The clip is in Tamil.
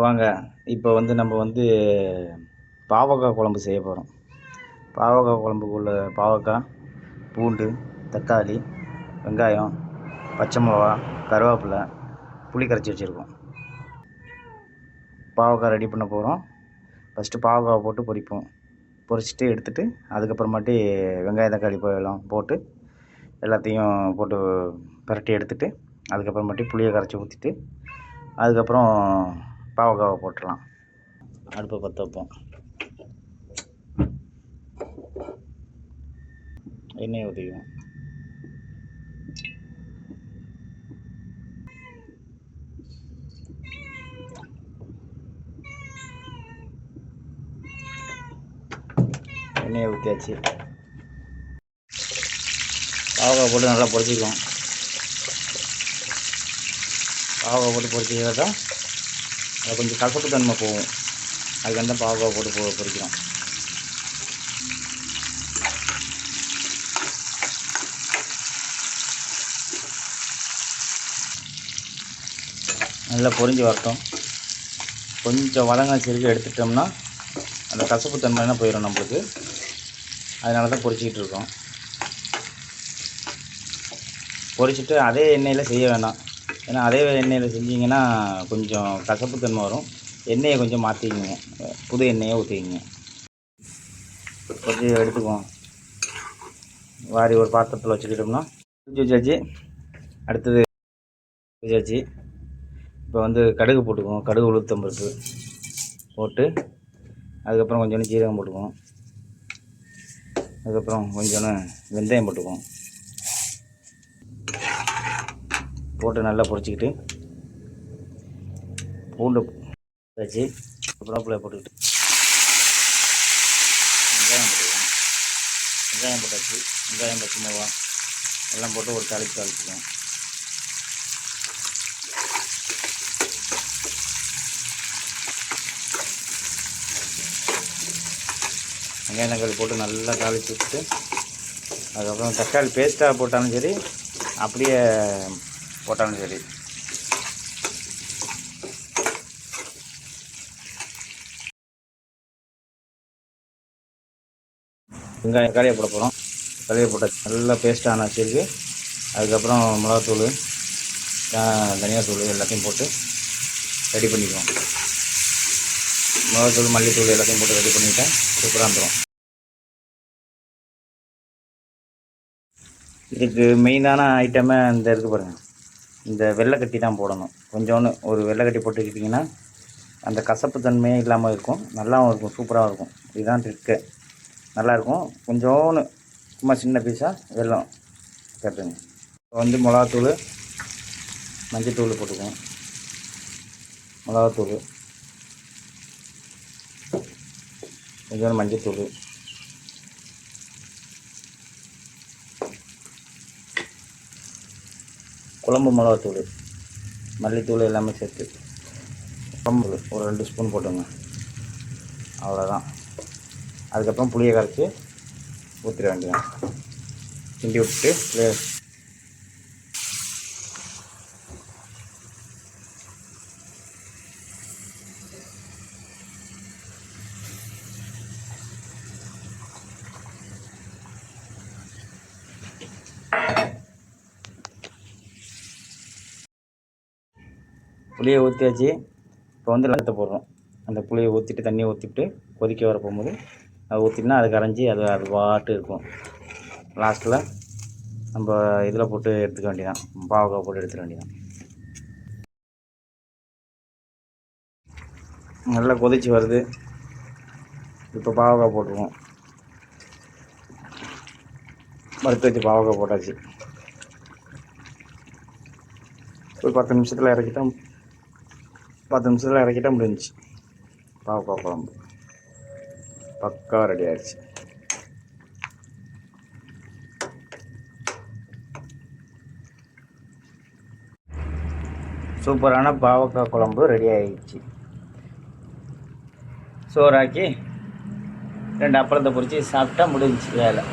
வாங்க இப்போ நம்ம பாவக்காய் குழம்பு செய்ய போகிறோம். பாவக்காய் குழம்புக்குள்ள பாவக்காய், பூண்டு, தக்காளி, வெங்காயம், பச்சை மிளகா, கருவேப்பிலை, புளி கரைச்சி வச்சுருக்கோம். பாவக்காய் ரெடி பண்ண போகிறோம். ஃபஸ்ட்டு பாவக்காவை போட்டு பொரிப்போம். பொரிச்சிட்டு எடுத்துகிட்டு அதுக்கப்புறமாட்டி வெங்காயம், தக்காளி எல்லாம் போட்டு எல்லாத்தையும் போட்டு பரட்டி எடுத்துகிட்டு அதுக்கப்புறமாட்டி புளியை கரைச்சி ஊற்றிட்டு அதுக்கப்புறம் பாவக்காவை போட்டுடலாம். அடுப்பை பற்ற வைப்போம். எண்ணெயை ஊற்றிக்குவோம். எண்ணெயை ஊற்றியாச்சு. பாவக்காய் போட்டு நல்லா பொரிச்சிக்குவோம். பாவக்காய் போட்டு பொரிச்சிக்கிறதா தான் அது கொஞ்சம் கசப்பு தன்மை போகும். அதுக்கு பாவக்காய் போட்டு பொரிக்கிறோம். நல்லா பொரிஞ்சு வரட்டும். கொஞ்சம் வதங்கினச்சிருக்கு எடுத்துட்டோம்னா அந்த கசப்பு தன்மைனா போயிடும் நம்மளுக்கு. அதனால தான் பொரிச்சிக்கிட்டு இருக்கோம். பொரிச்சிட்டு அதே எண்ணெயில் செய்ய வேண்டாம். ஏன்னா அதே எண்ணெயில் செஞ்சிங்கன்னா கொஞ்சம் கசப்பு தன்மை வரும். எண்ணெயை கொஞ்சம் மாற்றிக்கிங்க, புது எண்ணெயை ஊற்றிக்கிங்க. கொஞ்சம் எடுத்துக்குவோம். வாரி ஒரு பாத்திரத்தில் வச்சுக்கிட்டோம்னா வச்சாச்சு. அடுத்தது வச்சாச்சு. இப்போ கடுகு போட்டுக்குவோம். கடுகு, உளுத்தம் பருப்பு போட்டு அதுக்கப்புறம் கொஞ்சோண்டு ஜீரகம் போட்டுக்குவோம். அதுக்கப்புறம் கொஞ்சோண்டு வெந்தயம் போட்டுக்குவோம். போட்டு நல்லா பொரிச்சிக்கிட்டு பூண்டு வச்சு கருவேப்பிலை போட்டுக்கிட்டு வெங்காயம் போட்டுக்குவோம். வெங்காயம் போட்டாச்சு. வெங்காயம், பச்சை மிளகா எல்லாம் போட்டு ஒரு தாளிச்சுக்குவோம். வெங்காயம், தக்காளி போட்டு நல்லா தாளித்து விட்டு அதுக்கப்புறம் தக்காளி பேஸ்ட்டாக போட்டாலும் சரி, அப்படியே போட்டாலும் சரி. வெங்காயம், தக்காளியை போட போகிறோம். தக்காளியை போட்டாச்சு. நல்லா பேஸ்ட்டான வச்சுருக்கு. அதுக்கப்புறம் மிளகாத்தூள், தனியாத்தூள் எல்லாத்தையும் போட்டு ரெடி பண்ணிக்குவோம். மிளகாத்தூள், மல்லித்தூள் எல்லாத்தையும் போட்டு ரெடி பண்ணிவிட்டேன். சூப்பராக வந்துடும். இதுக்கு மெயினான ஐட்டமே இந்த இருக்குது பாருங்கள், இந்த வெள்ளைக்கட்டி தான் போடணும். கொஞ்சோன்னு ஒரு வெள்ளைக்கட்டி போட்டுக்கிட்டிங்கன்னா அந்த கசப்பு தன்மையே இல்லாமல் இருக்கும். நல்லாவும் இருக்கும், சூப்பராக இருக்கும். இதுதான் ட்ரிக்கு. நல்லாயிருக்கும். கொஞ்சோன்னு சும்மா சின்ன பீஸாக வெல்லம் கட்டுங்க. இப்போ மிளகாத்தூள், மஞ்சத்தூள் போட்டுக்குவோம். மிளகாத்தூள், கொஞ்சோண்டு மஞ்சத்தூள், குழம்பு மிளகாத்தூள், மல்லித்தூள் எல்லாமே சேர்த்து குழம்பு ஒரு 2 ஸ்பூன் போட்டுங்க. அவ்வளோதான். அதுக்கப்புறம் புளியை கரைச்சி ஊற்றிட வேண்டியதான். கிண்டி விட்டுட்டு புளியை ஊற்றியாச்சு. இப்போ லெமத்தை போடுறோம். அந்த புளியை ஊற்றிட்டு தண்ணியை ஊற்றிட்டு கொதிக்க வர போகும்போது அதை ஊற்றினா அது கரைஞ்சி அது பாட்டு இருக்கும். லாஸ்ட்டில் நம்ம இதில் போட்டு எடுத்துக்க வேண்டியதான். பாவக்காய் போட்டு எடுத்துக்க வேண்டியதான். நல்லா கொதிச்சு வருது. இப்போ பாவக்காய் போட்டுருவோம். வறுத்து வச்சு பாவக்காய் போட்டாச்சு. ஒரு 10 நிமிஷத்தில் இறக்கிட்டா முடிஞ்சிச்சு. பாவக்காய் குழம்பு பக்கா ரெடி ஆயிடுச்சு. சூப்பரான பாவக்காய் குழம்பு ரெடி ஆயிடுச்சு. சோறாக்கி 2 அப்பளத்தை பொரித்து சாப்பிட்டா முடிஞ்சிச்சு வேலை.